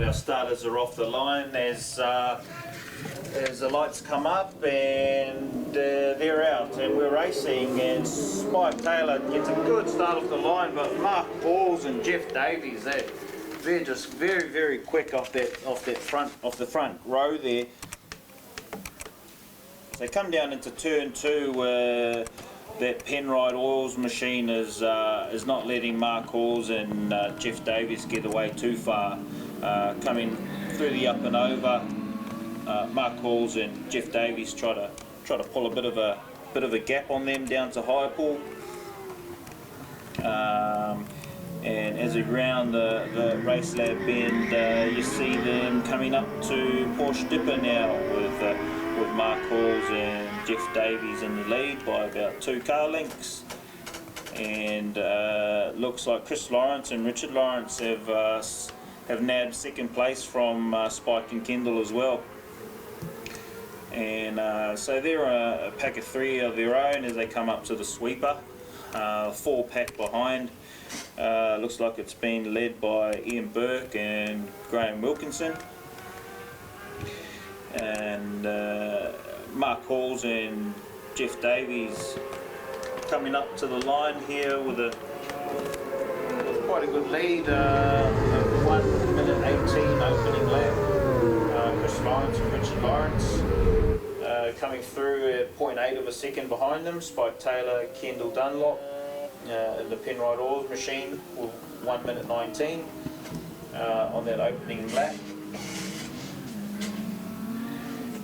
our starters are off the line as the lights come up and they're out and we're racing, and Spike Taylor gets a good start off the line, but Mark Pauls and Jeff Davies, they're just very quick off the front row there. They come down into turn 2 where that Penrite Oils machine is not letting Mark Halls and Jeff Davies get away too far. Coming through the up and over, Mark Halls and Jeff Davies try to pull a bit of a gap on them down to High Pool. And as we round the Race Lab bend, you see them coming up to Porsche Dipper now with Mark Halls and Jeff Davies in the lead by about 2 car lengths. And looks like Chris Lawrence and Richard Lawrence have nabbed second place from Spike and Kendall as well. And so they're a pack of 3 of their own as they come up to the sweeper. 4 pack behind. Looks like it's been led by Ian Burke and Graham Wilkinson. And Mark Halls and Jeff Davies coming up to the line here with quite a good lead. 1 minute 18 opening lap. Chris Lawrence and Richard Lawrence coming through at 0.8 of a second behind them. Spike Taylor, Kendall Dunlop in the Penrite Oils machine with 1 minute 19 on that opening lap.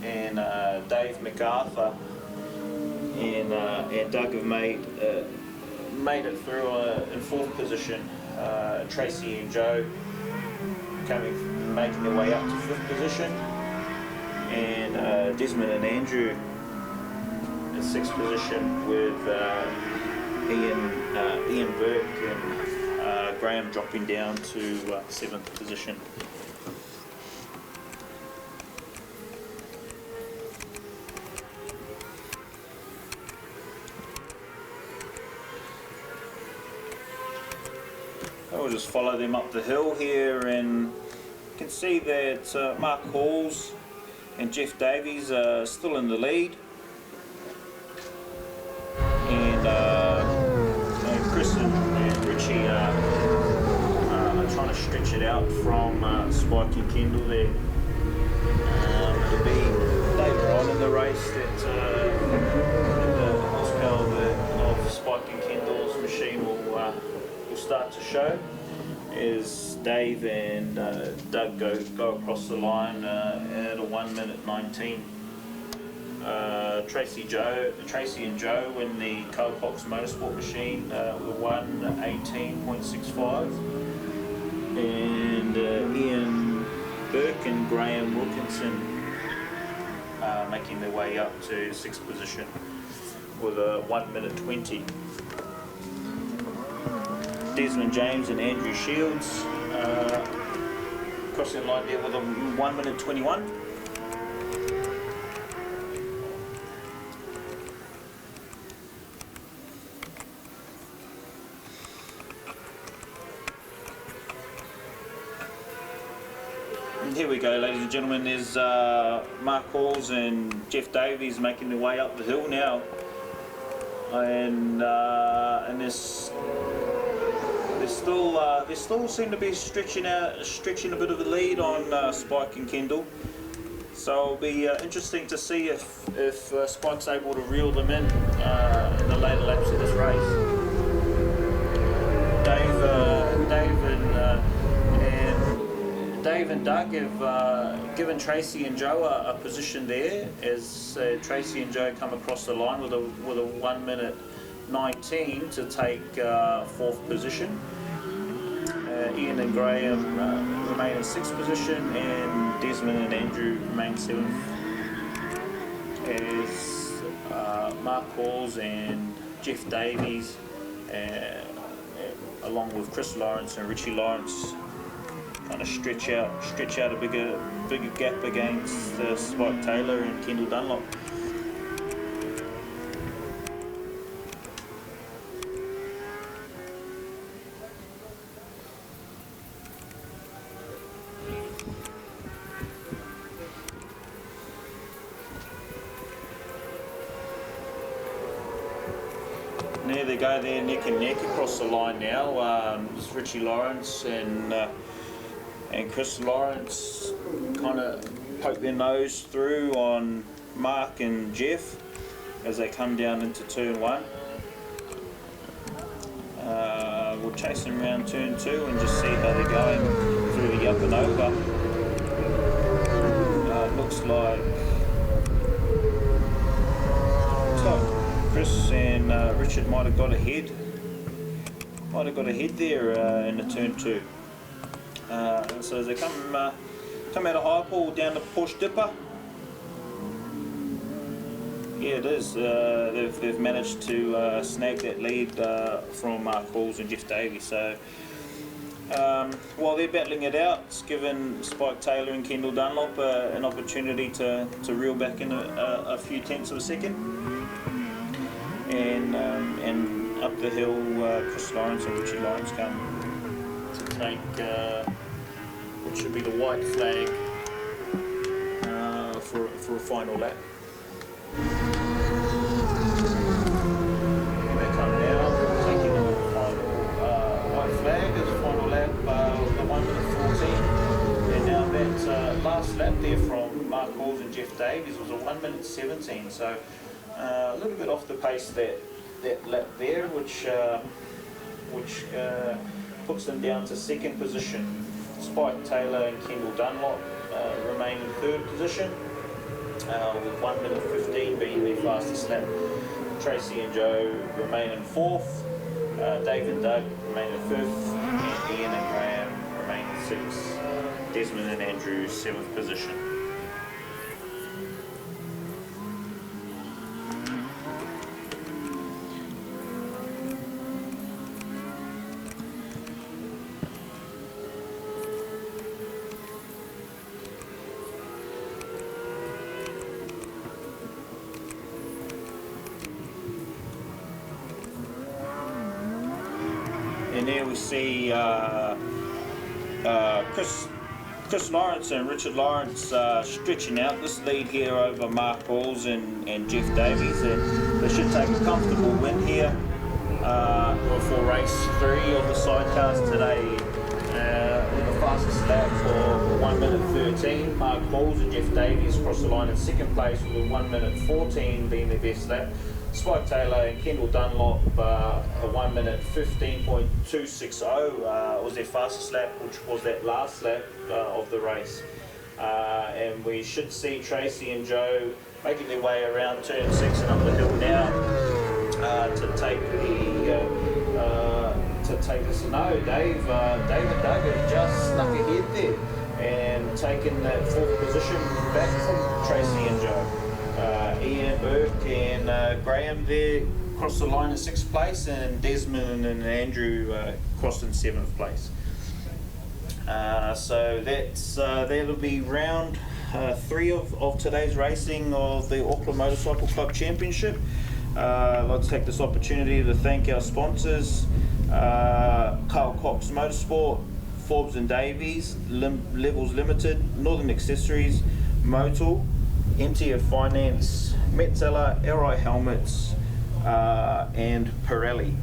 And Dave MacArthur and Doug have made it through in 4th position. Tracy and Joe making their way up to 5th position, and Desmond and Andrew in 6th position with Ian Burke and Graham dropping down to 7th position. We'll just follow them up the hill here, and you can see that Mark Halls and Jeff Davies are still in the lead, and Chris and Richie are trying to stretch it out from Spike and Kendall there. It'll be later on in the race that the horsepower of Spike and Kendall's machine will start to show as Dave and Doug go across the line at a 1 minute 19. Tracy and Joe in the Copox Motorsport machine with 1:18.65, and Ian Burke and Graham Wilkinson making their way up to 6th position with a 1 minute 20. Desmond James and Andrew Shields crossing the line there with a 1 minute 21. And here we go, ladies and gentlemen, there's Mark Halls and Jeff Davies making their way up the hill now, and this. They still seem to be stretching a bit of a lead on Spike and Kendall. So it'll be interesting to see if Spike's able to reel them in the later laps of this race. Dave and Doug have given Tracy and Joe a position there as Tracy and Joe come across the line with a 1 minute 19 to take 4th position. Ian and Graham remain in 6th position, and Desmond and Andrew remain 7th as Mark Halls and Jeff Davies along with Chris Lawrence and Richie Lawrence kind of stretch out a bigger gap against Spike Taylor and Kendall Dunlop. And there they go, they're neck and neck across the line now. It's Richie Lawrence and Chris Lawrence kind of poke their nose through on Mark and Jeff as they come down into turn 1. We'll chase them around turn 2 and just see how they're going through the up and over. Looks like Chris and Richard might have got ahead. There in the turn 2. So as they come out of Highpool down to Push Dipper. Yeah, it is. They've managed to snag that lead from Mark Halls and Jeff Davies. So while they're battling it out, it's given Spike Taylor and Kendall Dunlop an opportunity to reel back in a few tenths of a second. And up the hill, Chris Lawrence and Richard Lawrence come to take what should be the white flag for a final lap. Here they come now, taking the final white flag as a final lap of the 1:14. And now that last lap there from Mark Halls and Jeff Davies was a 1:17. So a little bit off the pace that lap there, which puts them down to second position. Spike Taylor and Kendall Dunlop remain in third position, with 1:15 being their fastest lap. Tracy and Joe remain in fourth, Dave and Doug remain in fifth, and Ian and Graham remain in sixth. Desmond and Andrew, seventh position. And there we see Chris Lawrence and Richard Lawrence stretching out this lead here over Mark Halls and Jeff Davies, and they should take a comfortable win here for race 3 of the Sidecars today. With the fastest lap for 1:13, Mark Halls and Jeff Davies cross the line in second place with 1:14 being their best lap. Spike Taylor and Kendall Dunlop, a 1:15.260 was their fastest lap, which was that last lap of the race. And we should see Tracy and Joe making their way around turn 6 and up the hill now to take this. No, Dave and Doug have just snuck ahead there and taken that 4th position back from Tracy and Joe. Ian, Burke and Graham there crossed the line in 6th place, and Desmond and Andrew crossed in 7th place. So that'll be round 3 of today's racing of the Auckland Motorcycle Club Championship. I'd like to take this opportunity to thank our sponsors, Carl Cox Motorsport, Forbes and Davies, Levels Limited, Northern Accessories, Motul, MTF Finance, Metzeler, LRI Helmets, and Pirelli.